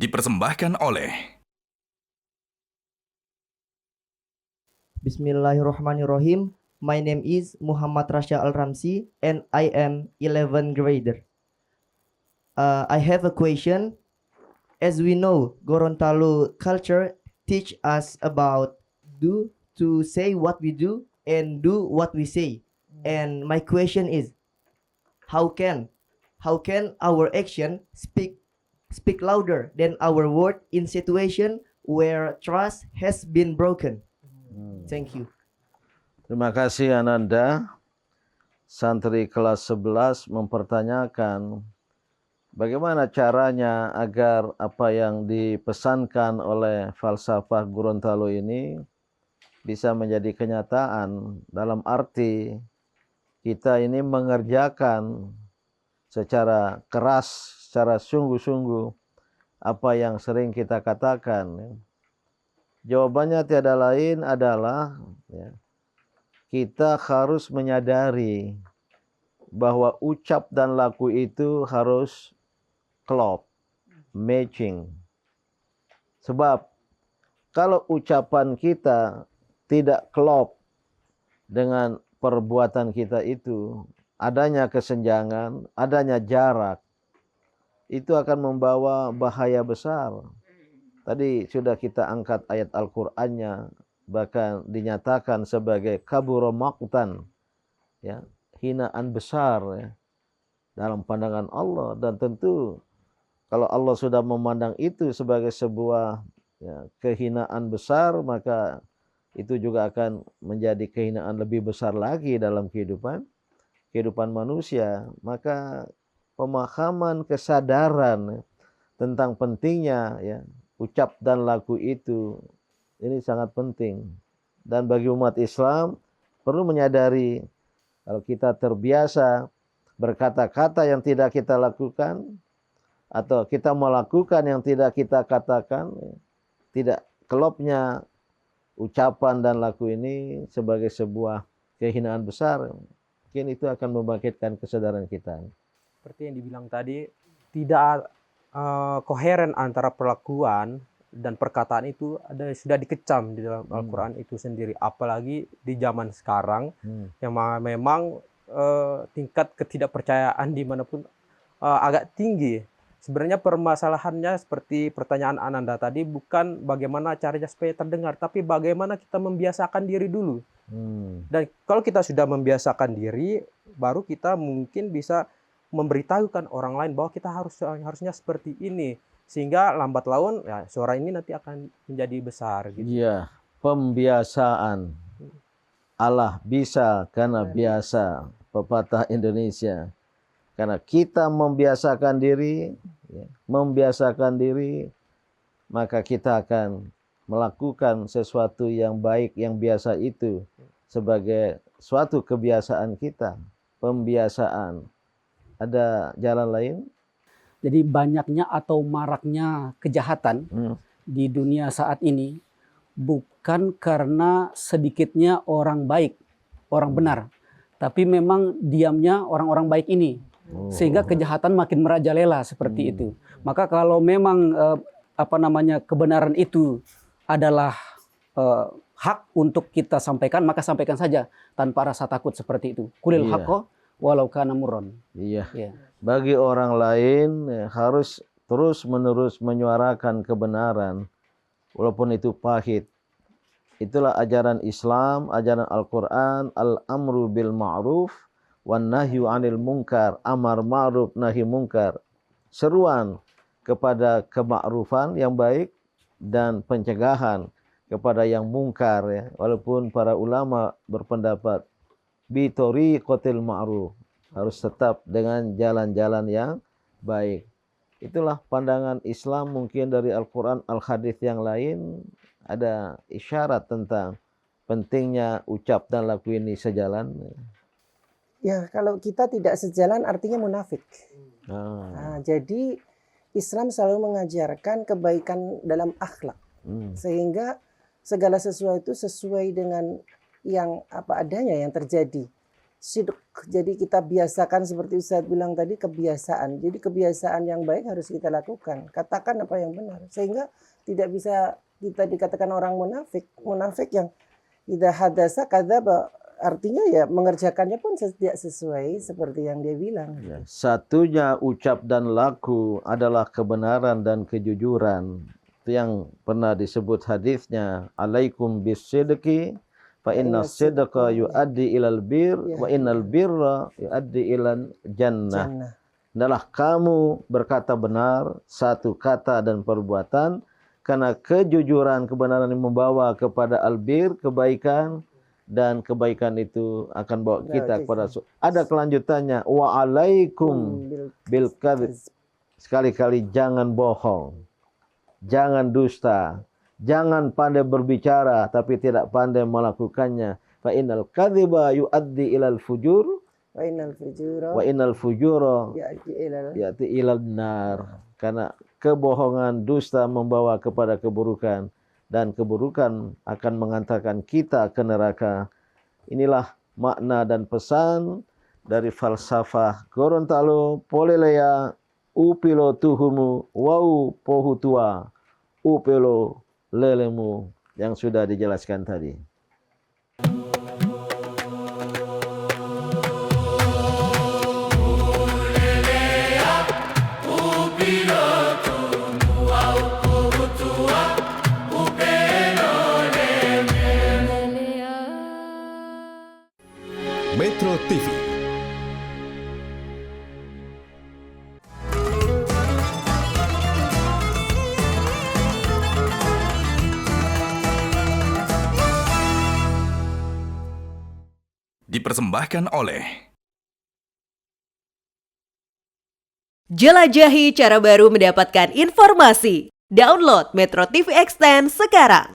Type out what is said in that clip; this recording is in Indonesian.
dipersembahkan oleh Bismillahirrahmanirrahim. My name is Muhammad Rasha Al-Ramsi and I am 11th grader. I have a question. As we know, Gorontalo culture teach us about do to say what we do and do what we say. And my question is, how can our action speak louder than our word in situation where trust has been broken? Thank you. Terima kasih Ananda. Santri kelas 11 mempertanyakan bagaimana caranya agar apa yang dipesankan oleh falsafah Gorontalo ini bisa menjadi kenyataan, dalam arti kita ini mengerjakan secara keras, secara sungguh-sungguh apa yang sering kita katakan. Jawabannya tiada lain adalah kita harus menyadari bahwa ucap dan laku itu harus klop, matching. Sebab kalau ucapan kita tidak klop dengan perbuatan kita itu, adanya kesenjangan, adanya jarak, itu akan membawa bahaya besar. Tadi sudah kita angkat ayat Al-Qur'annya, bahkan dinyatakan sebagai kabura maqtan, hinaan besar dalam pandangan Allah. Dan tentu kalau Allah sudah memandang itu sebagai sebuah kehinaan besar, maka itu juga akan menjadi kehinaan lebih besar lagi dalam kehidupan manusia. Maka pemahaman, kesadaran tentang pentingnya ucap dan laku itu, ini sangat penting. Dan bagi umat Islam perlu menyadari kalau kita terbiasa berkata-kata yang tidak kita lakukan, atau kita melakukan yang tidak kita katakan, tidak klopnya ucapan dan laku ini sebagai sebuah kehinaan besar, mungkin itu akan membangkitkan kesadaran kita. Seperti yang dibilang tadi, tidak koheren antara perlakuan dan perkataan itu sudah dikecam di dalam Al-Quran itu sendiri. Apalagi di zaman sekarang yang memang tingkat ketidakpercayaan dimanapun agak tinggi. Sebenarnya permasalahannya seperti pertanyaan Ananda tadi, bukan bagaimana caranya supaya terdengar, tapi bagaimana kita membiasakan diri dulu. Dan kalau kita sudah membiasakan diri, baru kita mungkin bisa memberitahukan orang lain bahwa kita harusnya seperti ini. Sehingga lambat laun suara ini nanti akan menjadi besar. Gitu. Iya, pembiasaan. Allah bisa karena biasa, pepatah Indonesia. Karena kita membiasakan diri, maka kita akan melakukan sesuatu yang baik, yang biasa itu sebagai suatu kebiasaan kita. Pembiasaan. Ada jalan lain? Jadi banyaknya atau maraknya kejahatan di dunia saat ini bukan karena sedikitnya orang baik, orang benar, tapi memang diamnya orang-orang baik ini. Sehingga kejahatan makin merajalela seperti itu. Maka kalau memang kebenaran itu adalah hak untuk kita sampaikan, maka sampaikan saja tanpa rasa takut seperti itu. Kulil haqqo walau kana murran. Iya. Bagi orang lain harus terus-menerus menyuarakan kebenaran walaupun itu pahit. Itulah ajaran Islam, ajaran Al-Qur'an, al-amru bil ma'ruf wan nahyu 'anil munkar, amar ma'ruf nahi munkar. Seruan kepada kemakrufan yang baik dan pencegahan kepada yang mungkar Walaupun para ulama berpendapat bi thoriqatil ma'ruf, harus tetap dengan jalan-jalan yang baik. Itulah pandangan Islam. Mungkin dari Al-Quran, Al-Hadis yang lain ada isyarat tentang pentingnya ucap dan laku ini sejalan. Ya, kalau kita tidak sejalan artinya munafik. Jadi Islam selalu mengajarkan kebaikan dalam akhlak. Sehingga segala sesuatu sesuai dengan yang apa adanya yang terjadi. sidq. Jadi kita biasakan seperti Ustadz bilang tadi, kebiasaan. Jadi kebiasaan yang baik harus kita lakukan. Katakan apa yang benar. Sehingga tidak bisa kita dikatakan orang munafik. Munafik yang idza hadasa kadzaba, artinya ya mengerjakannya pun tidak sesuai seperti yang dia bilang. Ya, satunya ucap dan laku adalah kebenaran dan kejujuran. Itu yang pernah disebut hadisnya, alaikum bisidqi fa inna sidqa yuaddi ilal bir wa innal birra yuaddi ilal jannah. Adalah kamu berkata benar, satu kata dan perbuatan, karena kejujuran, kebenaran yang membawa kepada albir, kebaikan, dan kebaikan itu akan bawa kita kepada ada kelanjutannya, wa alaikum bil kadzib. Sekali-kali jangan bohong, jangan dusta, jangan pandai berbicara tapi tidak pandai melakukannya. Fa innal kadziba yuaddi ilal fujur wa innal fujura ya'ti ilal nar. Karena kebohongan, dusta membawa kepada keburukan, dan keburukan akan mengantarkan kita ke neraka. Inilah makna dan pesan dari falsafah Gorontalo Polelea upilo tuhumu wau pohutua upilo lelemu yang sudah dijelaskan tadi. Metro TV. Dipersembahkan oleh Jelajahi cara baru mendapatkan informasi. Download Metro TV Extend sekarang.